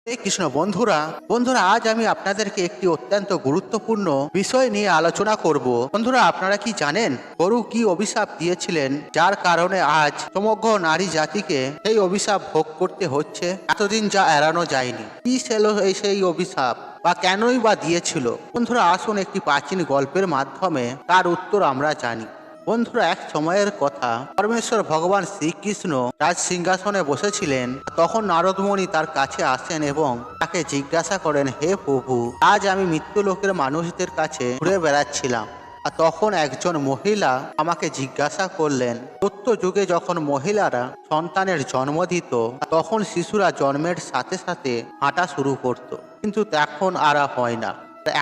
এই কৃষ্ণ বন্ধুরা বন্ধুরা আজ আমি আপনাদেরকে একটি অত্যন্ত গুরুত্বপূর্ণ বিষয় নিয়ে আলোচনা করব। বন্ধুরা আপনারা কি জানেন গরু কি অভিশাপ দিয়েছিলেন, যার কারণে আজ সমগ্র নারী জাতিকে সেই অভিশাপ ভোগ করতে হচ্ছে? এতদিন যা এড়ানো যায়নি, কি ছিল সেই অভিশাপ বা কেনই বা দিয়েছিল? বন্ধুরা আসুন একটি প্রাচীন গল্পের মাধ্যমে তার উত্তর আমরা জানি। বন্ধুরা এক সময়ের কথা, পরমেশ্বর ভগবান শ্রীকৃষ্ণ রাজ সিংহাসনে বসেছিলেন। তখন নারদমণি তার কাছে আসেন এবং তাকে জিজ্ঞাসা করেন, হে প্রভু, আজ আমি মৃত্যুলোকের মানুষদের কাছে ঘুরে বেড়াচ্ছিলাম, আর তখন একজন মহিলা আমাকে জিজ্ঞাসা করলেন, সত্য যুগে যখন মহিলারা সন্তানের জন্ম দিত তখন শিশুরা জন্মের সাথে সাথে হাঁটা শুরু করত, কিন্তু এখন আর হয় না।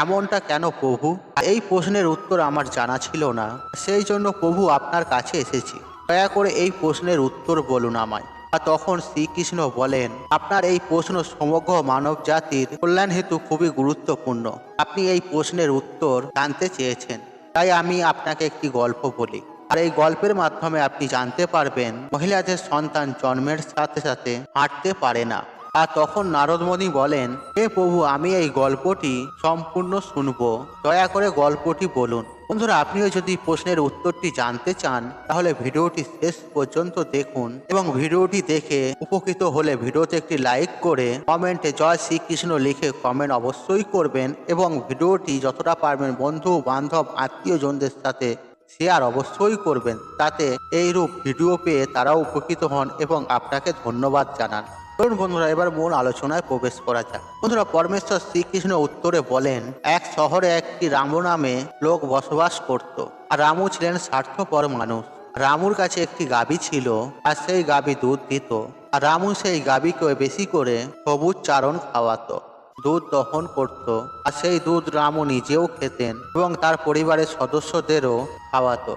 এমনটা কেন প্রভু? এই প্রশ্নের উত্তর আমার জানা ছিল না, সেই জন্য প্রভু আপনার কাছে এসেছি। দয়া করে এই প্রশ্নের উত্তর বলুন আমায়। আর তখন শ্রীকৃষ্ণ বলেন, আপনার এই প্রশ্ন সমগ্র মানব জাতির কল্যাণ হেতু খুবই গুরুত্বপূর্ণ। আপনি এই প্রশ্নের উত্তর জানতে চেয়েছেন, তাই আমি আপনাকে একটি গল্প বলি। আর এই গল্পের মাধ্যমে আপনি জানতে পারবেন মহিলাদের সন্তান জন্মের সাথে সাথে হাঁটতে পারে না। আর তখন নারদমণি বলেন, হে প্রভু, আমি এই গল্পটি সম্পূর্ণ শুনবো, দয়া করে গল্পটি বলুন। বন্ধুরা আপনিও যদি প্রশ্নের উত্তরটি জানতে চান তাহলে ভিডিওটি শেষ পর্যন্ত দেখুন, এবং ভিডিওটি দেখে উপকৃত হলে ভিডিওতে একটি লাইক করে কমেন্টে জয় শ্রীকৃষ্ণ লিখে কমেন্ট অবশ্যই করবেন, এবং ভিডিওটি যতটা পারবেন বন্ধু বান্ধব আত্মীয়জনদের সাথে শেয়ার অবশ্যই করবেন, তাতে এইরূপ ভিডিও পেয়ে তারাও উপকৃত হন এবং আপনাকে ধন্যবাদ জানান। চলুন বন্ধুরা এবার মূল আলোচনায় প্রবেশ করা যাক। বন্ধুরা পরমেশ্বর শ্রীকৃষ্ণ উত্তরে বলেন, এক শহরে একটি রামু নামে লোক বসবাস করত। আর রামু ছিলেন স্বার্থপর মানুষ। রামুর কাছে একটি গাভী ছিল, আর সেই গাভী দুধ দিত। আর রামু সেই গাভীকে বেশি করে সবুজ চারণ খাওয়াতো, দুধ দহন করত, আর সেই দুধ রামু নিজেও খেতেন এবং তার পরিবারের সদস্যদেরও খাওয়াতো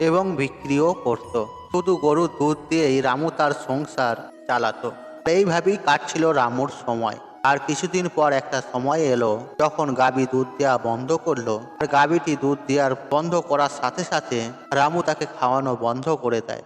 এবং বিক্রিও করত। শুধু গরুর দুধ দিয়েই রামু তার সংসার চালাতো। এইভাবেই কাটছিল রামুর সময়। আর কিছুদিন পর একটা সময় এলো যখন গাভী দুধ দেওয়া বন্ধ করলো। আর গাভীটি দুধ দেওয়ার বন্ধ করার সাথে সাথে রামু তাকে খাওয়ানো বন্ধ করে দেয়।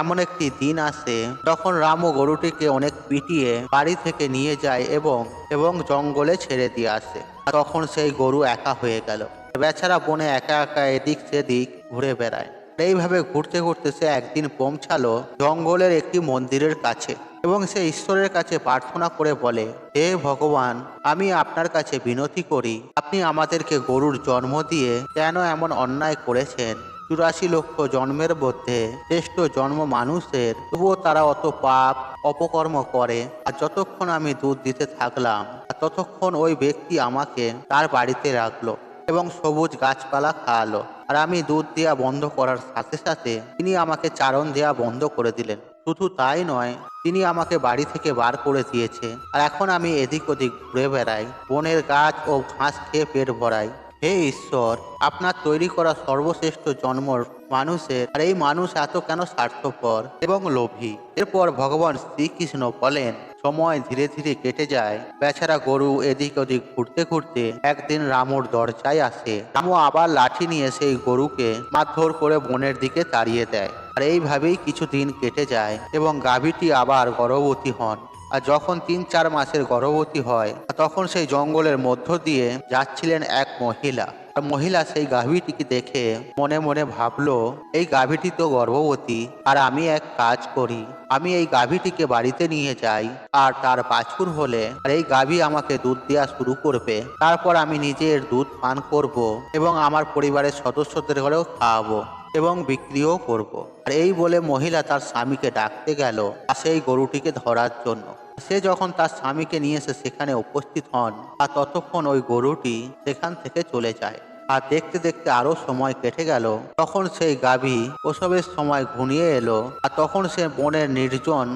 এমন একটি দিন আসে যখন রামু গরুটিকে অনেক পিটিয়ে বাড়ি থেকে নিয়ে যায় এবং এবং জঙ্গলে ছেড়ে দিয়ে আসে। তখন সেই গরু একা হয়ে গেল। বেচারা বনে একা একা এদিক সেদিক ঘুরে বেড়ায়। এইভাবে ঘুরতে ঘুরতে সে একদিন পৌঁছালো জঙ্গলের একটি মন্দিরের কাছে, এবং সে ঈশ্বরের কাছে প্রার্থনা করে বলে, হে ভগবান, আমি আপনার কাছে বিনতি করি, আপনি আমাদেরকে গরুর জন্ম দিয়ে কেন এমন অন্যায় করেছেন? 84 লক্ষ জন্মের মধ্যে শ্রেষ্ঠ জন্ম মানুষের, তবুও তারা অত পাপ অপকর্ম করে। আর যতক্ষণ আমি দুধ দিতে থাকলাম ততক্ষণ ওই ব্যক্তি আমাকে তার বাড়িতে রাখলো এবং সবুজ গাছপালা খাওয়ালো। আর আমি দুধ দেওয়া বন্ধ করার সাথে সাথে তিনি আমাকে চারণ দেওয়া বন্ধ করে দিলেন। শুধু তাই নয়, তিনি আমাকে বাড়ি থেকে বার করে দিয়েছে। আর এখন আমি এদিক ওদিক ঘুরে বেড়াই, বনের গাছ ও ঘাস খেয়ে পেট ভরাই। হে ঈশ্বর, আপনার তৈরি করা সর্বশ্রেষ্ঠ জন্মর মানুষের, আর এই মানুষ এত কেন স্বার্থপর এবং লোভী? এরপর ভগবান শ্রীকৃষ্ণ বলেন, সময় ধীরে ধীরে কেটে যায়। বেচারা গরু এদিক ওদিক ঘুরতে ঘুরতে একদিন রামুর দরজায় আসে। রামু আবার লাঠি নিয়ে সেই গরুকে মারধর করে বনের দিকে তাড়িয়ে দেয়। আর এইভাবেই কিছুদিন কেটে যায় এবং গাভীটি আবার গর্ভবতী হন। আর যখন 3-4 মাসের গর্ভবতী হয় তখন সেই জঙ্গলের মধ্য দিয়ে যাচ্ছিলেন এক মহিলা। আর মহিলা সেই গাভীটিকে দেখে মনে মনে ভাবলো, এই গাভীটি তো গর্ভবতী, আর আমি এক কাজ করি, আমি এই গাভীটিকে বাড়িতে নিয়ে যাই, আর তার বাছুর হলে আর এই গাভী আমাকে দুধ দেওয়া শুরু করবে। তারপর আমি নিজের দুধ পান করব এবং আমার পরিবারের সদস্যদের ঘরেও খাওয়াবো এবং বিক্রিও করব। আর এই বলে মহিলা তার স্বামীকে ডাকতে গেল সেই গরুটিকে ধরার জন্য। সে যখন তার স্বামীকে নিয়ে এসে সেখানে উপস্থিত হন, আর ততক্ষণ ওই গরুটি সেখান থেকে চলে যায়। আর দেখতে দেখতে আরো সময় কেটে গেল। তখন সেই গাভী প্রসবের সময় ঘনিয়ে এলো, আর তখন সে বনের নির্জন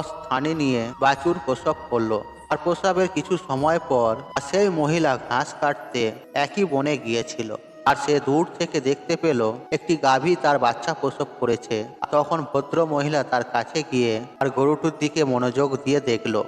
স্থানে নিয়ে বাছুর প্রসব করলো। আর প্রসবের কিছু সময় পর সেই মহিলা ঘাস কাটতে একই বনে গিয়েছিল। আর সে দূর থেকে দেখতে পেল একটি গাভী তার বাচ্চা প্রসব করেছে। তখন ভদ্র মহিলা তার কাছে গিয়ে আর গরুটির দিকে মনোযোগ দিয়ে দেখলো।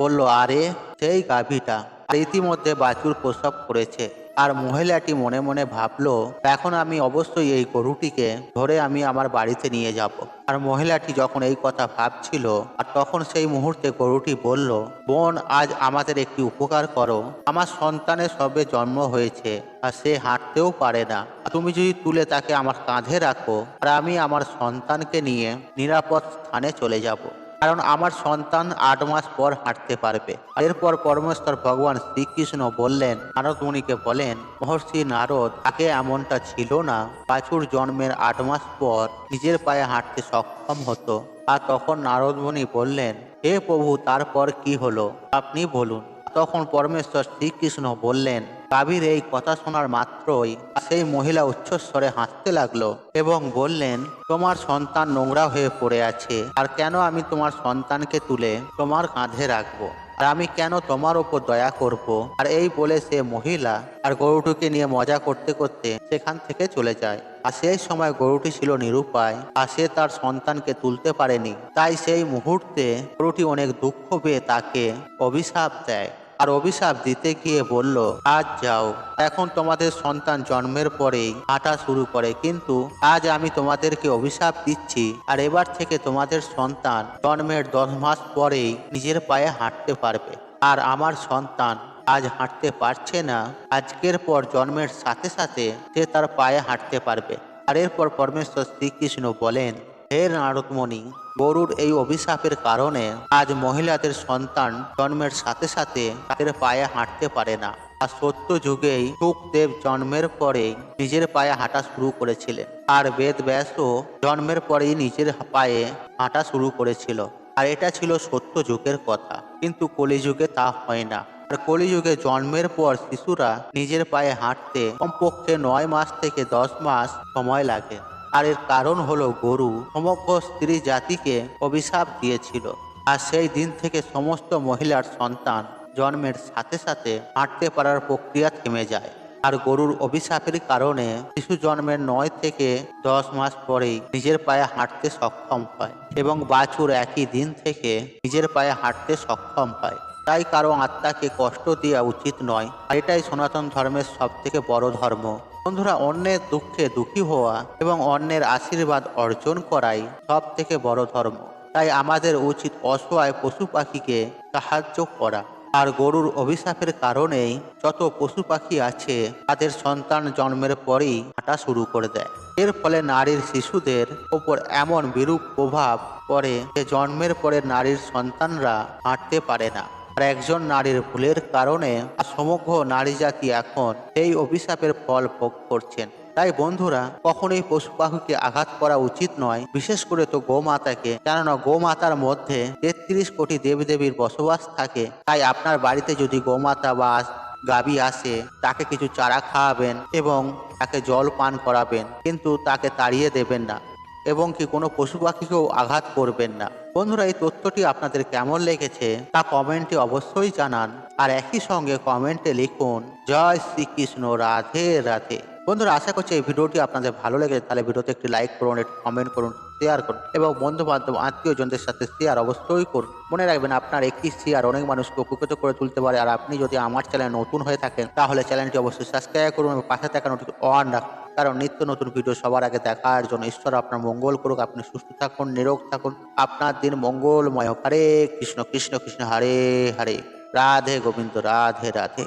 বলল, আরে সেই গাভীটা, আর ইতিমধ্যে বাছুর প্রসব করেছে। আর মহিলাটি মনে মনে ভাবলো, এখন আমি অবশ্যই এই গরুটিকে ধরে আমি আমার বাড়িতে নিয়ে যাব। আর মহিলাটি যখন এই কথা ভাবছিল, আর তখন সেই মুহূর্তে গরুটি বলল, বোন, আজ আমাদের একটি উপকার করো। আমার সন্তানের সবে জন্ম হয়েছে, আর সে হাঁটতেও পারে না। তুমি যদি তুলে তাকে আমার কাঁধে রাখো, আর আমি আমার সন্তানকে নিয়ে নিরাপদ স্থানে চলে যাব। কারণ আমার সন্তান 8 মাস পর হাঁটতে পারবে। এরপর পরমেশ্বর ভগবান শ্রীকৃষ্ণ বললেন, নারদ মুনিকে বলেন, মহর্ষি নারদ, আগে এমনটা ছিল না। বাছুর জন্মের 8 মাস পর নিজের পায়ে হাঁটতে সক্ষম হতো। আর তখন নারদ মুনি বললেন, হে প্রভু, তারপর কি হলো আপনি বলুন। তখন পরমেশ্বর শ্রীকৃষ্ণ বললেন, গাভীর এই কথা শোনার মাত্রই সেই মহিলা উচ্চস্বরে হাসতে লাগলো এবং বললেন, তোমার সন্তান নোংরা হয়ে পড়ে আছে, আর কেন আমি তোমার সন্তানকে তুলে তোমার কাঁধে রাখবো, আর আমি কেন তোমার ওপর দয়া করব। আর এই বলে সে মহিলা আর গরুটিকে নিয়ে মজা করতে করতে সেখান থেকে চলে যায়। আর সেই সময় গরুটি ছিল নিরুপায়, আর সে তার সন্তানকে তুলতে পারেনি। তাই সেই মুহূর্তে গরুটি অনেক দুঃখ পেয়ে তাকে অভিশাপ দেয়। আর অভিশাপ দিতে গিয়ে বলল, আজ যাও, এখন তোমাদের সন্তান জন্মের পরেই হাঁটা শুরু করে, কিন্তু আজ আমি তোমাদেরকে অভিশাপ দিচ্ছি, আর এবার থেকে তোমাদের সন্তান জন্মের 10 মাস পরেই নিজের পায়ে হাঁটতে পারবে। আর আমার সন্তান আজ হাঁটতে পারছে না, আজকের পর জন্মের সাথে সাথে সে তার পায়ে হাঁটতে পারবে। আর এরপর পরমেশ্বর শ্রীকৃষ্ণ বলেন, হে নারদমণি, গরুর এই অভিশাপের কারণে আজ মহিলাদের সন্তান জন্মের সাথে সাথে তাদের পায়ে হাঁটতে পারে না। আর সত্য যুগেই সুখদেব জন্মের পরেই নিজের পায়ে হাঁটা শুরু করেছিলেন, আর বেদব্যাসও জন্মের পরেই নিজের পায়ে হাঁটা শুরু করেছিল। আর এটা ছিল সত্য যুগের কথা, কিন্তু কলিযুগে তা হয় না। আর কলিযুগে জন্মের পর শিশুরা নিজের পায়ে হাঁটতে কমপক্ষে 9 মাস থেকে 10 মাস সময় লাগে। আর এর কারণ হলো গরু সমগ্র স্ত্রী জাতিকে অভিশাপ দিয়েছিল। আর সেই দিন থেকে সমস্ত মহিলার সন্তান জন্মের সাথে সাথে হাঁটতে পারার প্রক্রিয়া থেমে যায়। আর গরুর অভিশাপের কারণে শিশু জন্মের 9 থেকে 10 মাস পরেই নিজের পায়ে হাঁটতে সক্ষম হয়, এবং বাছুর একই দিন থেকে নিজের পায়ে হাঁটতে সক্ষম হয়। তাই কারো আত্মাকে কষ্ট দেওয়া উচিত নয়। আর এটাই সনাতন ধর্মের সব থেকে বড় ধর্ম। বন্ধুরা, অন্যের দুঃখে দুঃখী হওয়া এবং অন্যের আশীর্বাদ অর্জন করাই সব থেকে বড় ধর্ম। তাই আমাদের উচিত অসহায় পশু পাখিকে সাহায্য করা। আর গরুর অভিশাপের কারণেই যত পশু পাখি আছে তাদের সন্তান জন্মের পরেই হাঁটা শুরু করে দেয়। এর ফলে নারীর শিশুদের ওপর এমন বিরূপ প্রভাব পড়ে যে জন্মের পরে নারীর সন্তানরা হাঁটতে পারে না। আর একজন নারীর ভুলের কারণে সমগ্র নারী জাতি এখন সেই অভিশাপের ফল ভোগ করছেন। তাই বন্ধুরা, কখনোই পশু পাখিকে আঘাত করা উচিত নয়, বিশেষ করে তো গোমাতাকে। কেননা গোমাতার মধ্যে 33 কোটি দেবদেবীর বসবাস থাকে। তাই আপনার বাড়িতে যদি গোমাতা বা গাভী আসে, তাকে কিছু চারা খাওয়াবেন এবং তাকে জল পান করাবেন, কিন্তু তাকে তাড়িয়ে দেবেন না, এবং কি কোনো পশু পাখিকেও আঘাত করবেন না। বন্ধুরা, এই তথ্যটি আপনাদের কেমন লেগেছে তা কমেন্টে অবশ্যই জানান। আর একই সঙ্গে কমেন্টে লিখুন, জয় শ্রীকৃষ্ণ, রাধে রাধে। বন্ধুরা, আশা করছি এই ভিডিওটি আপনাদের ভালো লেগেছে। তাহলে ভিডিওতে একটি লাইক করুন, একটি কমেন্ট করুন, শেয়ার করুন, এবং বন্ধু বান্ধব আত্মীয়জনদের সাথে শেয়ার অবশ্যই করুন। মনে রাখবেন, আপনার একটি শেয়ার অনেক মানুষকে উপকৃত করে তুলতে পারে। আর আপনি যদি আমার চ্যানেল নতুন হয়ে থাকেন, তাহলে চ্যানেলটি অবশ্যই সাবস্ক্রাইব করুন এবং পাশে থাকা নোটিফিকেশন অন রাখুন। কারণ নিত্য নতুন ভিডিও সবার আগে দেখার জন্য ঈশ্বর আপনার মঙ্গল করুক। আপনি সুস্থ থাকুন, নিরোগ থাকুন, আপনার দিন মঙ্গলময় হোক। হরে কৃষ্ণ কৃষ্ণ কৃষ্ণ হরে হরে, রাধে গোবিন্দ, রাধে রাধে।